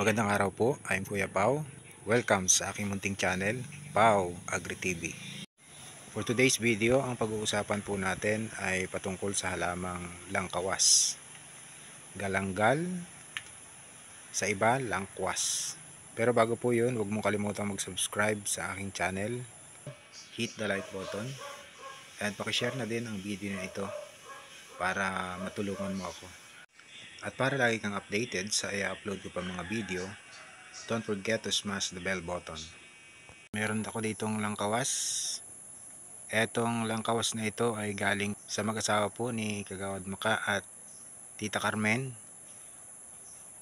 Magandang araw po, I'm Kuya Pao. Welcome sa aking munting channel, Pao Agri TV. For today's video, ang pag-uusapan po natin ay patungkol sa halamang langkawas. Galanggal, sa iba, langkwas. Pero bago po yun, huwag mong kalimutang mag-subscribe sa aking channel. Hit the like button. At pakishare na din ang video na ito para matulungan mo ako. At para lagi kang updated sa i-upload ko pa mga video, don't forget to smash the bell button. Meron ako ditong langkawas. Etong langkawas na ito ay galing sa mag-asawa po ni Kagawad Maka at Tita Carmen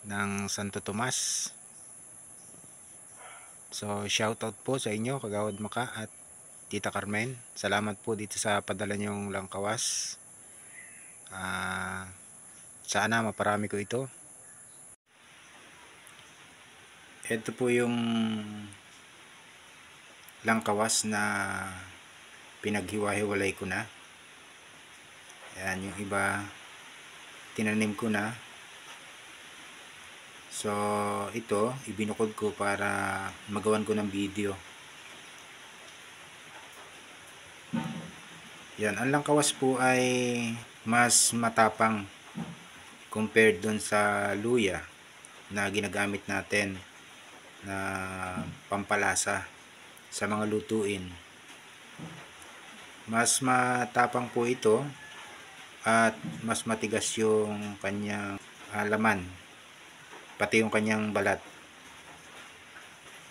ng Santo Tomas. So shoutout po sa inyo Kagawad Maka at Tita Carmen. Salamat po dito sa padala nyong langkawas. Sana maparami ko ito. Ito po yung langkawas na pinaghiwa-hiwalay ko na. Ayan, yung iba tinanim ko na. So ito ibinukod ko para magawan ko ng video. Yan, ang langkawas po ay mas matapang compared dun sa luya na ginagamit natin na pampalasa sa mga lutuin. Mas matapang po ito at mas matigas yung kanyang laman, pati yung kanyang balat.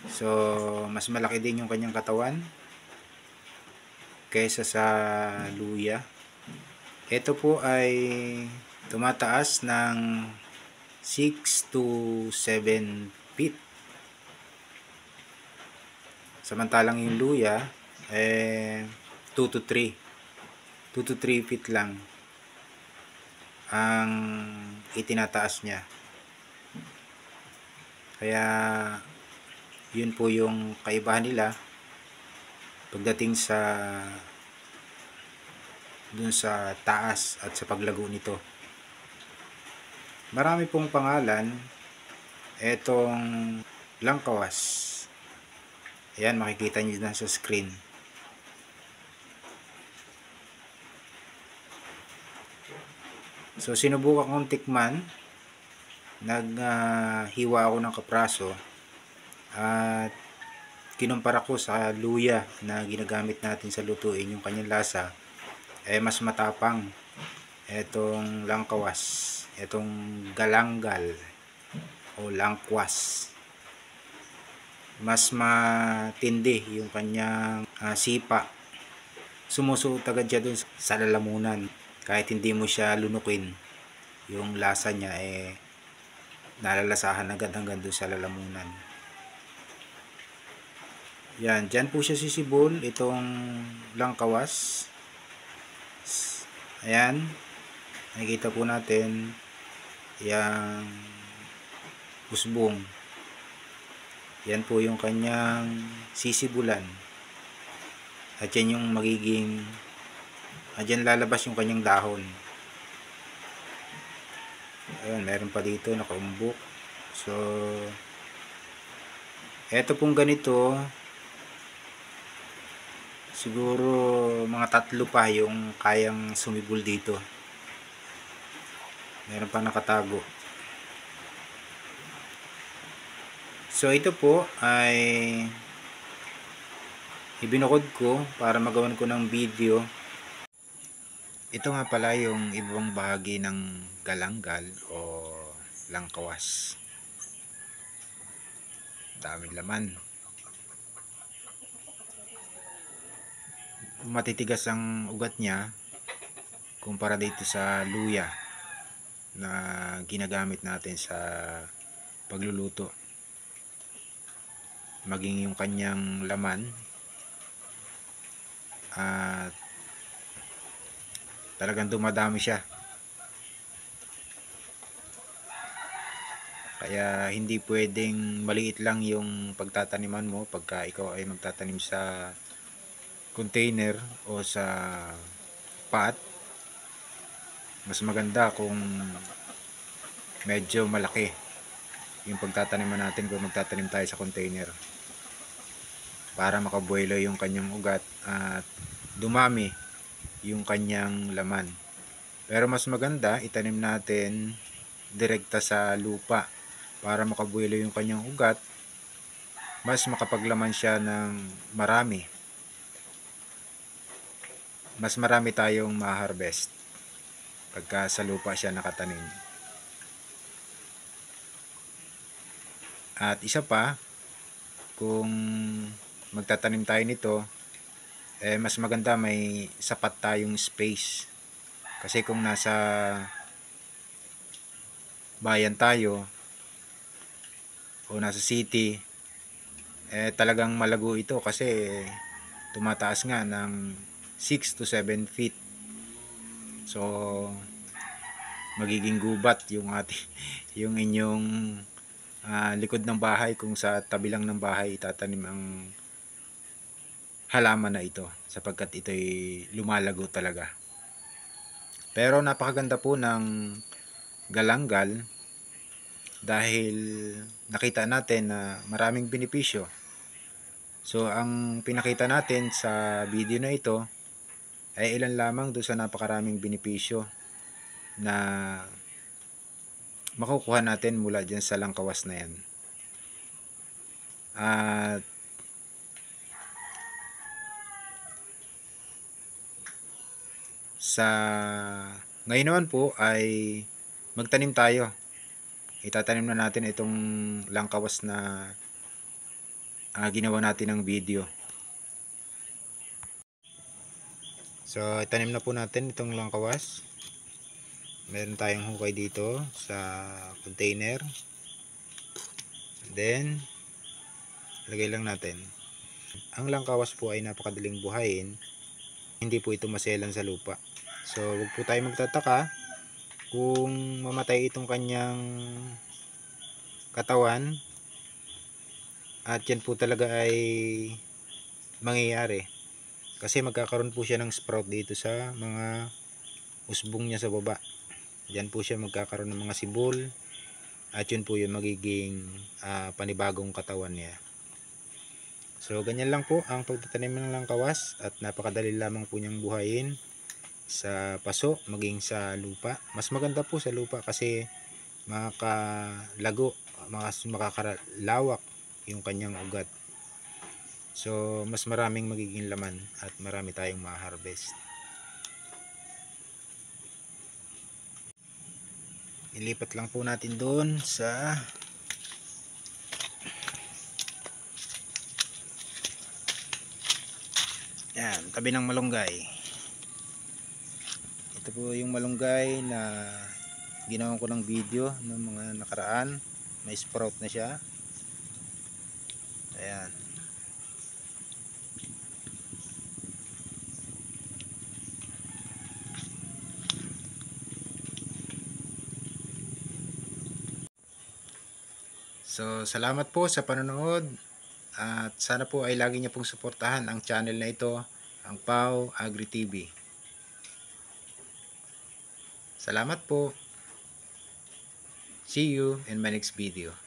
So mas malaki din yung kanyang katawan kaysa sa luya. Ito po ay tumataas ng 6 to 7 feet. Samantalang yung luya 2 to 3 feet lang ang itinataas niya. Kaya yun po yung kaibahan nila pagdating sa dun sa taas at sa paglago nito. Marami pong pangalan etong langkawas. Ayan, makikita nyo na sa screen. So sinubukan kong tikman. Naghiwa ako ng kapraso at kinumpara ko sa luya na ginagamit natin sa lutuin. Yung kanyang lasa ay mas matapang etong langkawas, etong galanggal o langkwas. Mas matindi yung kanyang sipa. Sumusuot agad siya dun sa lalamunan. Kahit hindi mo siya lunukin, yung lasa niya nalalasahan agad hanggang dun sa lalamunan. Yan, dyan po siya sisibol, itong langkawas. Ayan, nakikita po natin yung usbong. Yan po yung kanyang sisibulan. At yan yung magiging, dyan lalabas yung kanyang dahon. Ayan, meron pa dito nakaumbok. So eto pong ganito, siguro mga 3 pa yung kayang sumibol dito. Meron pa nakatago. So ito po ay ibinukod ko para magawan ko ng video. Ito nga pala yung ibang bahagi ng galanggal o langkawas. Daming laman. Matitigas ang ugat niya kumpara dito sa luya na ginagamit natin sa pagluluto. Maging yung kanyang laman at talagang dumadami siya. Kaya hindi pwedeng maliit lang yung pagtataniman mo pagka ikaw ay magtatanim sa container o sa pot. Mas maganda kung medyo malaki yung pagtataniman natin kung magtatanim tayo sa container, para makabuelo yung kanyang ugat at dumami yung kanyang laman. Pero mas maganda itanim natin direkta sa lupa para makabuelo yung kanyang ugat, mas makapaglaman siya ng marami, mas marami tayong ma-harvest pagka sa lupa siya nakatanim. At isa pa, kung magtatanim tayo nito, mas maganda may sapat tayong space. Kasi kung nasa bayan tayo o nasa city, talagang malago ito kasi tumataas nga ng 6 to 7 feet. So magiging gubat yung yung inyong likod ng bahay kung sa tabi lang ng bahay itatanim ang halaman na ito, sapagkat ito'y lumalago talaga. Pero napakaganda po ng galanggal dahil nakita natin na maraming benepisyo. So ang pinakita natin sa video na ito ay ilan lamang doon sa napakaraming benepisyo na makukuha natin mula dyan sa langkawas na yan. At sa ngayon naman po ay magtanim tayo. Itatanim na natin itong langkawas na ginawa natin ng video. So itanim na po natin itong langkawas. Meron tayong hukay dito sa container. Then lagay lang natin. Ang langkawas po ay napakadaling buhayin. Hindi po ito maselan sa lupa. So huwag po tayo magtataka kung mamatay itong kanyang katawan, at yan po talaga ay mangyayari kasi magkakaroon po siya ng sprout dito sa mga usbong niya sa baba. Diyan po siya magkakaroon ng mga sibol, at yun po yung magiging panibagong katawan niya. So ganyan lang po ang pagtatanim ng langkawas, at napakadali lamang po niyang buhayin sa paso maging sa lupa. Mas maganda po sa lupa kasi makakalago, makakalawak yung kanyang ugat. So mas maraming magiging laman at marami tayong ma-harvest. Ilipat lang po natin doon sa yan, tabi ng malunggay. Ito po yung malunggay na ginawan ko ng video ng mga nakaraan. May sprout na siya. Ayan. So salamat po sa panonood, at sana po ay lagi niyo pong suportahan ang channel na ito, ang Pau Agri TV. Salamat po. See you in my next video.